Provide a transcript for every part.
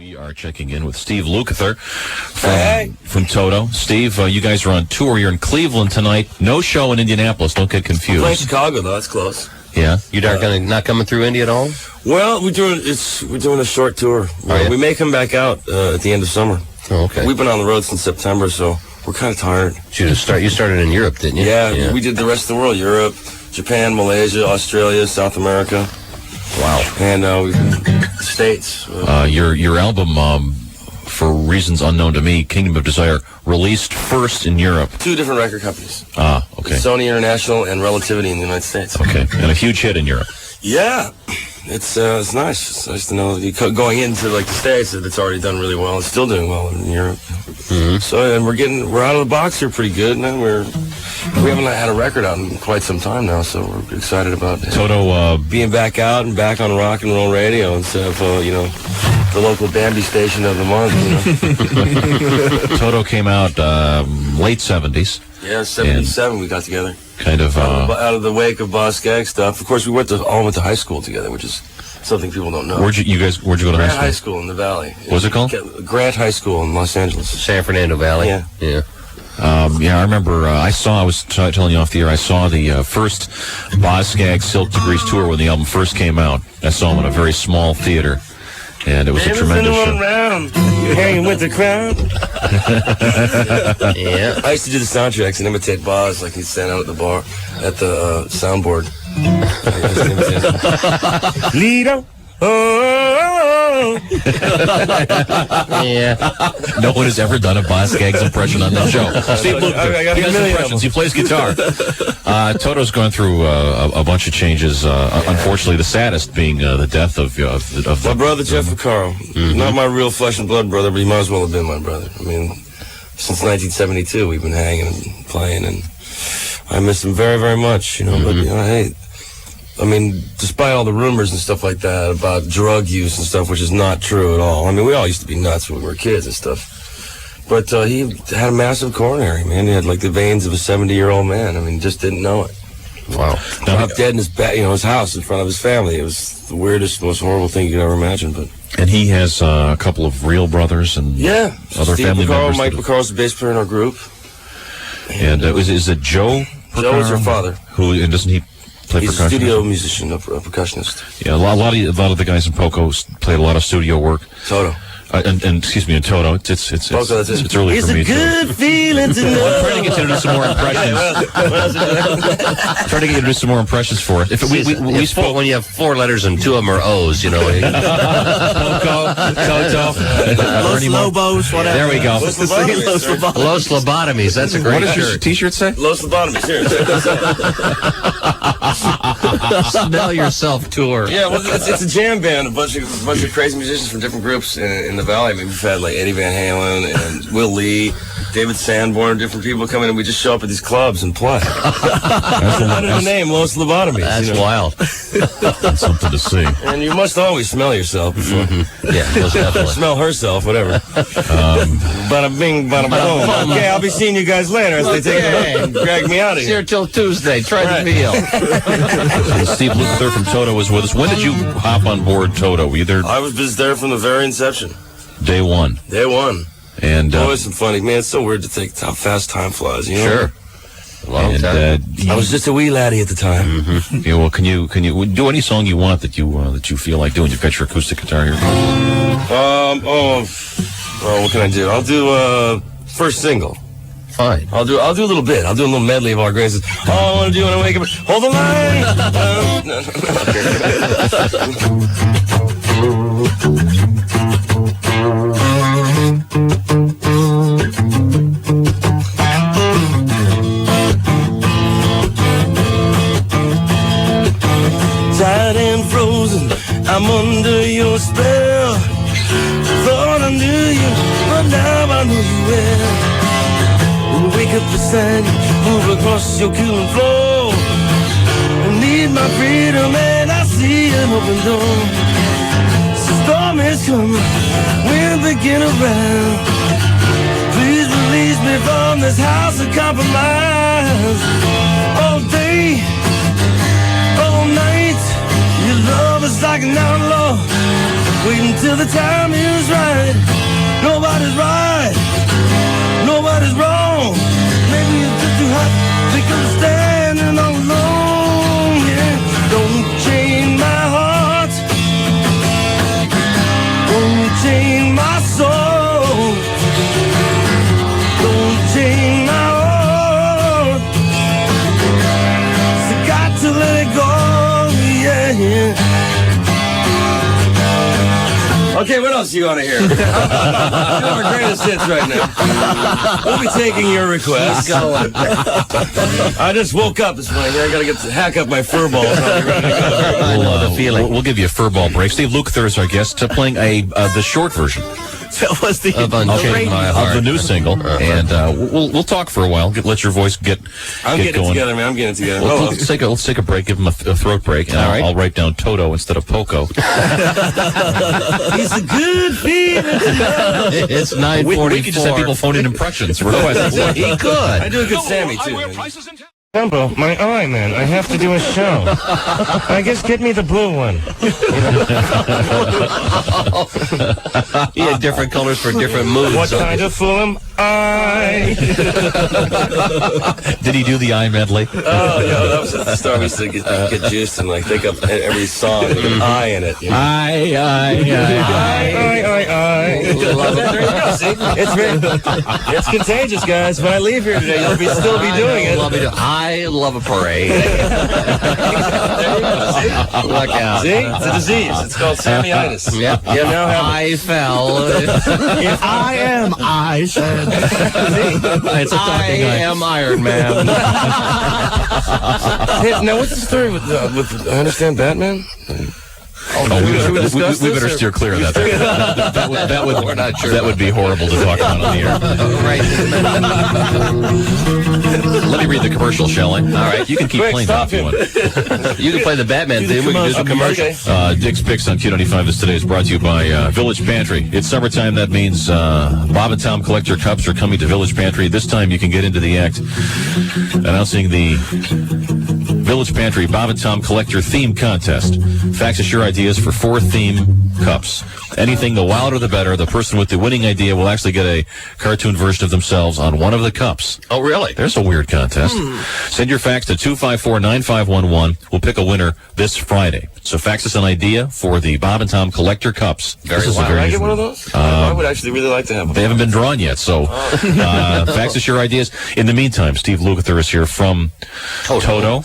We are checking in with Steve Lukather from Toto. Steve, you guys are on tour. You're in Cleveland tonight. No show in Indianapolis. Don't get confused. Playing Chicago, though. That's close. Yeah. You not coming through Indy at all? Well, we're doing a short tour. We may come back out at the end of summer. Oh, okay. We've been on the road since September, so we're kind of tired. You started in Europe, didn't you? Yeah, we did the rest of the world: Europe, Japan, Malaysia, Australia, South America. Wow. And States. Your album, for reasons unknown to me, Kingdom of Desire, released first in Europe. 2 different record companies. Ah, okay. Sony International and Relativity in the United States. Okay, and a huge hit in Europe. Yeah, it's nice. It's nice to know that going into like the States that it's already done really well. It's still doing well in Europe. Mm-hmm. So, and we're out of the box here pretty good, man. We haven't had a record out in quite some time now, so we're excited about Toto being back out and back on rock and roll radio instead of the local Bambi station of the month. Toto came out late 70s. Yeah, 77 we got together. Kind of out of the wake of Boss Skaggs stuff. Of course, we all went to high school together, which is something people don't know. Where'd you go to Grant high school? High School in the Valley. What was it called? Grant High School in Los Angeles. San Fernando Valley. Yeah. I remember I was telling you off the air, I saw the first Boz Skaggs Silk Degrees tour when the album first came out. I saw him in a very small theater, and it was a tremendous show. Around, hanging with the crowd. Yeah. I used to do the soundtracks and imitate Boz, like he'd stand out at the bar, at the soundboard. Lido. Yeah. No one has ever done a Boz Skaggs impression on that show. Steve Lukather, he does impressions. He plays guitar. Toto's gone through a bunch of changes. Unfortunately, the saddest being the death of my brother Jeff Vaccaro. Mm-hmm. Not my real flesh and blood brother, but he might as well have been my brother. I mean, since 1972, we've been hanging and playing, and I miss him very, very much. But hey. I mean, despite all the rumors and stuff like that about drug use and stuff, which is not true at all. I mean, we all used to be nuts when we were kids and stuff. But he had a massive coronary, man. He had like the veins of a 70-year-old man. I mean, just didn't know it. Wow. Now, dead in his his house in front of his family. It was the weirdest, most horrible thing you could ever imagine. But and he has a couple of real brothers and other Steve family members. Mike Vaccaro is the bass player in our group. And is it Joe? Joe is her father. And doesn't he? He's a studio musician, a percussionist. Yeah, a lot of the guys in Poco played a lot of studio work. Toto. And excuse me, in Toto, it's early it's for me. It's a good feeling to know. I'm trying to get you to do some more impressions. Trying to get you to do some more impressions for it. If we spoke when you have 4 letters and 2 of them are O's, Poco, Toto, Los Lobos, whatever. There we go. Los Lobotomies. That's a great shirt. What does your T-shirt say? Los Lobotomies. Here. Smell Yourself tour. Yeah, well, it's a jam band, a bunch of crazy musicians from different groups in the Valley. I mean, we've had like Eddie Van Halen and Will Lee, David Sanborn, different people come in, and we just show up at these clubs and play. That's under the name Los Lobotomies. That's wild. That's something to see. And you must always smell yourself before. Mm-hmm. Yeah, most definitely. Smell herself, whatever. Bada bing, bada boom. Okay, I'll be seeing you guys later as they take me and drag me out of here. Here till Tuesday. Try the meal. Steve Lukather from Toto was with us. When did you hop on board Toto? I was just there from the very inception. Day one. And always some funny, man. It's so weird to think how fast time flies. Sure. Long time. I was just a wee laddie at the time. Mm-hmm. Yeah. Well, can you do any song you want that you feel like doing? You've got your acoustic guitar here. What can I do? I'll do first single. Fine. I'll do a little bit. I'll do a little medley of our graces. All I want to do when I wake up, hold the line. Tired and frozen, I'm under your spell. Thought I knew you, but now I know you well. Wake up beside you, move across your cooling floor. I need my freedom and I see an open door. Storm is coming, we'll begin around. Please release me from this house of compromise. All day, all night, your love is like an outlaw. waiting till the time is right. Nobody's right, nobody's wrong. Maybe it's just too hot because I'm standing all alone. Yeah, don't chain my heart, don't chain my soul, don't chain my heart. So got to let it go. Yeah. Okay, what else you want to hear? Our greatest hits right now. We'll be taking your requests. I just woke up this morning. I got to hack up my fur balls. I know the feeling. We'll give you a fur ball break. Steve Lukather is our guest, playing the short version. That was the Of Unchained My Heart. Of the new single, and we'll talk for a while. Let your voice get getting going. it together, man. I'm getting it together. Well, let's take a break. Give him a throat break, and I'll write down Toto instead of Poco. It's a good feeling. It's 9:44. We could just have people phone in impressions. Requests. He could. I do a good Sammy too. Jumbo, my eye, man. I have to do a show. I guess get me the blue one. He had different colors for different moods. What kind of fool am I? Did he do the eye medley? Oh, yeah, that was the star. We used to get juiced and like think up every song with an I in it. You know? I. Love it. There you go. See, it's contagious, guys. When I leave here today, you'll still be doing it. I love a parade. There you go. See? Look out. See, it's a disease. It's called Sammyitis. Yeah. You now have I fell. If I am, I said. It's a talking eye. am Iron Man. Hey, now, what's the story with I understand Batman? We better steer clear of that. That would be horrible to talk about on the air. Right. Let me read the commercial, shall I? All right, you can keep Quick, playing stop that if you him. You want. can play the Batman theme. We can do the commercial. Okay. Dick's Picks on Q95 is today is brought to you by Village Pantry. It's summertime. That means Bob and Tom Collector Cups are coming to Village Pantry. This time you can get into the act announcing the Village Pantry Bob and Tom Collector Theme Contest. Fax us your ideas for 4 theme cups. Anything, the wilder the better. The person with the winning idea will actually get a cartoon version of themselves on one of the cups. Oh, really? There's a weird contest. Send your fax to 254-9511. We'll pick a winner this Friday. So fax us an idea for the Bob and Tom Collector Cups. Very Can I get one of those? I would actually really like to have one. They haven't been drawn yet, so fax us your ideas. In the meantime, Steve Lukather is here from Toto.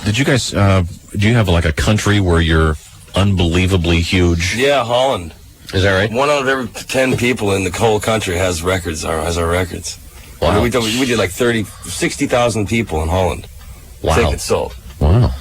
Did you guys, do you have like a country where you're unbelievably huge? Yeah, Holland. Is that right? 1 out of every 10 people in the whole country has records. Has our records. Wow. We did like 60,000 people in Holland. Wow. Tickets sold. Wow.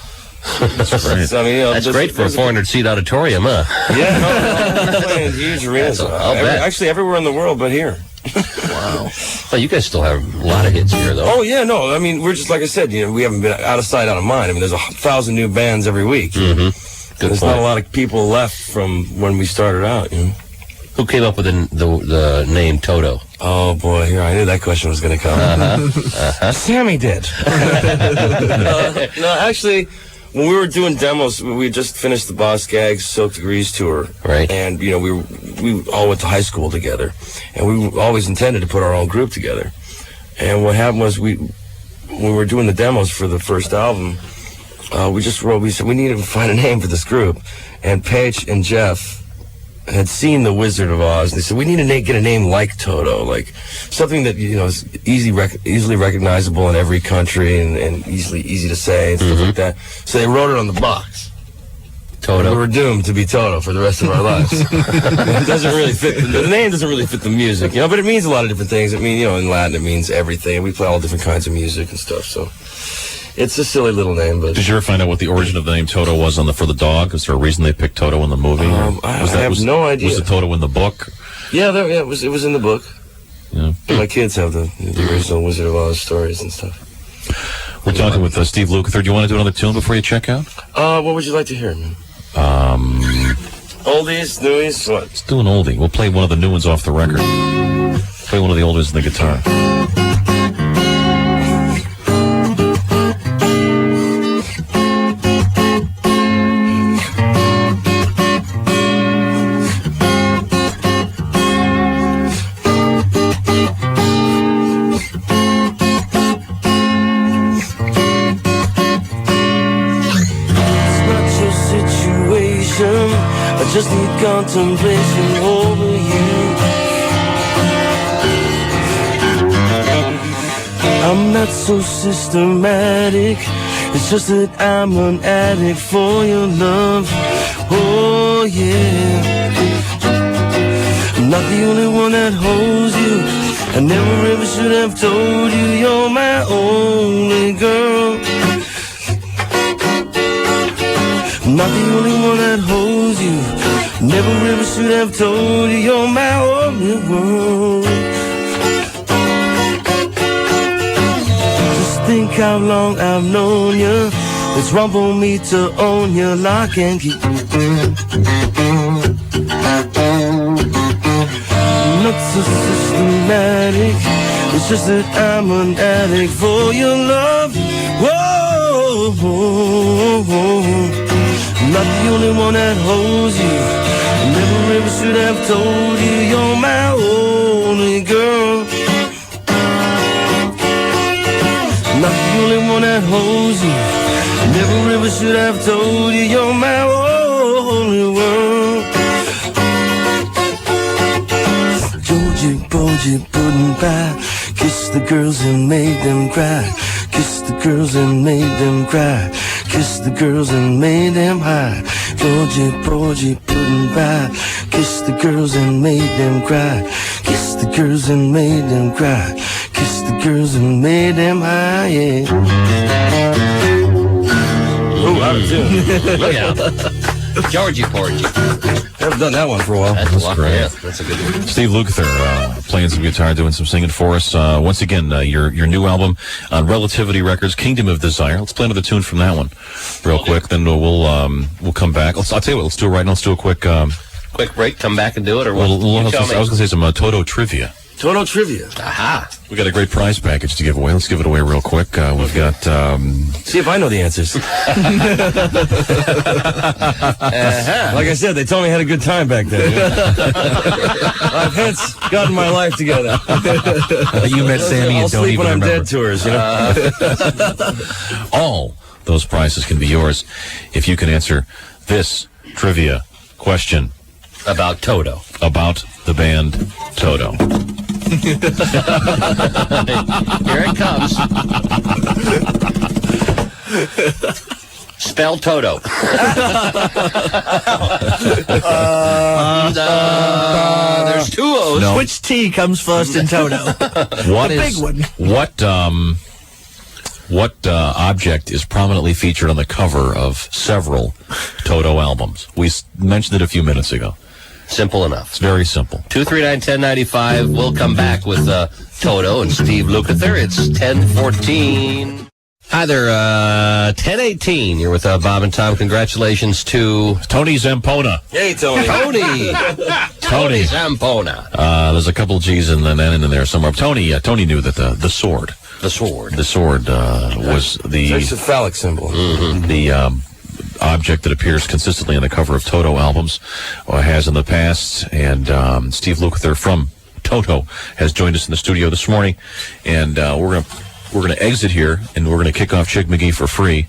That's great. So, I mean, That's great for a 400-seat auditorium, huh? Yeah, no, we're playing huge arenas. I'll bet. Actually, everywhere in the world but here. Wow. Well, you guys still have a lot of hits here, though. Oh, yeah, no. I mean, we're just, like I said, we haven't been out of sight, out of mind. I mean, there's 1,000 new bands every week. Mm-hmm. There's not a lot of people left from when we started out, Who came up with the name Toto? Oh, boy, here, I knew that question was going to come. Sammy did. No, actually, when we were doing demos, we just finished the Boss Gags Silk Degrees tour. Right. And, we all went to high school together. And we always intended to put our own group together. And what happened was when we were doing the demos for the first album, we said we needed to find a name for this group. And Paige and Jeff had seen The Wizard of Oz, and they said, we need to get a name like Toto, like something that, is easily recognizable in every country and easy to say and stuff like that. So they wrote it on the box. Toto. We were doomed to be Toto for the rest of our lives. It doesn't really fit. The name doesn't really fit the music, but it means a lot of different things. I mean, in Latin it means everything. We play all different kinds of music and stuff, so it's a silly little name. But did you ever find out what the origin of the name Toto was for the dog? Is there a reason they picked Toto in the movie? I have no idea. Was the Toto in the book? Yeah, it was in the book. Yeah. My kids have the original Wizard of Oz stories and stuff. We're talking with Steve Lukather. Do you want to do another tune before you check out? What would you like to hear, man? Oldies, newies, what? Let's do an oldie. We'll play one of the new ones off the record. Play one of the old ones on the guitar. contemplation over you. I'm not so systematic, it's just that I'm an addict for your love. Oh yeah. I'm not the only one that holds you. I never ever should have told you you're my only girl. I'm not the only one that holds you. Never ever should have told you you're my only world. Just think how long I've known you. It's wrong for me to own you lock and key. Not so systematic, it's just that I'm an addict for your love. Whoa, I'm not the only one that holds you. I never ever should have told you you're my only girl. I'm not the only one that holds you. I never ever should have told you you're my only world. Georgy, Porgy, pudding pie. Kiss the girls and made them cry. Kiss the girls and made them cry. Kiss the girls and made them high. Georgy, Porgy, pudding pie. Kiss the girls and made them cry. Kiss the girls and made them cry. Kiss the girls and made them high, yeah. Oh, out of tune. Look out. Georgy Porgy. Haven't done that one for a while. That's great. Yeah, that's a good one. Steve Lukather playing some guitar, doing some singing for us. Once again, your new album on Relativity Records, Kingdom of Desire. Let's play another tune from that one real quick. Then we'll come back. I'll tell you what. Let's do it right now. Let's do a quick break. Come back and do it, or what? I was going to say some Toto trivia. Toto trivia. Aha. We got a great prize package to give away. Let's give it away real quick. We've got. See if I know the answers. Like I said, they told me I had a good time back then. I've hence gotten my life together. You met Sammy I'll and don't sleep even when I'm remember. dead tours, you know. All those prizes can be yours if you can answer this trivia question About Toto. about the band Toto. Here it comes. Spell Toto. There's two O's. No. Which T comes first in Toto? What The is big one. what object is prominently featured on the cover of several Toto albums? We mentioned it a few minutes ago. Simple enough. It's very simple. 239-1095. We'll come back with Toto and Steve Lukather. It's 10:14. Hi there, 10:18. You're with Bob and Tom. Congratulations to Tony Zampona. Hey, Tony. Tony Zampona. There's a couple G's and an N in there somewhere. Tony knew that the sword was It's a phallic symbol. the object that appears consistently on the cover of Toto albums, or has in the past. And Steve Lukather from Toto has joined us in the studio this morning, and we're gonna exit here, and we're gonna kick off Chick McGee for free.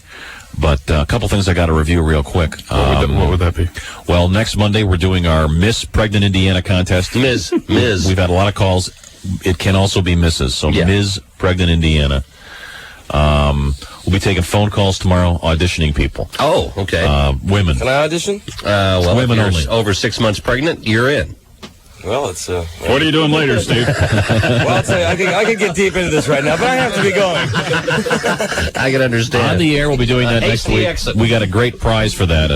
But a couple things I got to review real quick. What would that be? Well, next Monday we're doing our Miss Pregnant Indiana contest. Ms. We've had a lot of calls. It can also be Mrs. So Yeah. Ms. Pregnant Indiana. We'll be taking phone calls tomorrow, auditioning people. Oh, okay. Women. Can I audition? Well, women if you're only. over 6 months pregnant, you're in. Well, it's What are you doing later, Steve? well, I'll tell you, I can get deep into this right now, but I have to be going. I can understand. On the air, we'll be doing that next hasty week. exit. We got a great prize for that.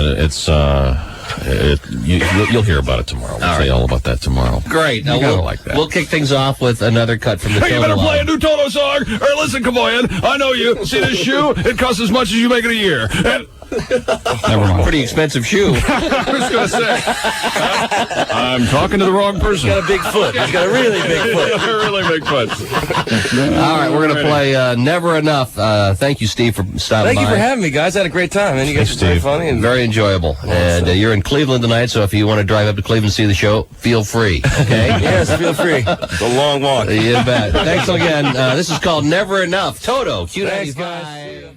You'll hear about it tomorrow. We'll tell you all about that tomorrow. Great. Now gotta like that. We'll kick things off with another cut from the Hey, you Toto better play a album. new Toto song. Or listen, Kaboyan, I know you. See this shoe? It costs as much as you make in a year. And Never mind. Pretty expensive shoe. I was going to say, I'm talking to the wrong person. He's got a big foot. He's got a really big foot. Really big foot. All right, we're going to play Never Enough. Thank you, Steve, for stopping Thank by. you for having me, guys. I had a great time, man. You guys Thanks, were very Steve. funny. And Very enjoyable. And you're in Cleveland tonight, so if you want to drive up to Cleveland and see the show, feel free. Okay? yes, feel free. It's a long walk. You bet. Thanks again. This is called Never Enough. Toto, Q95. Thanks, guys.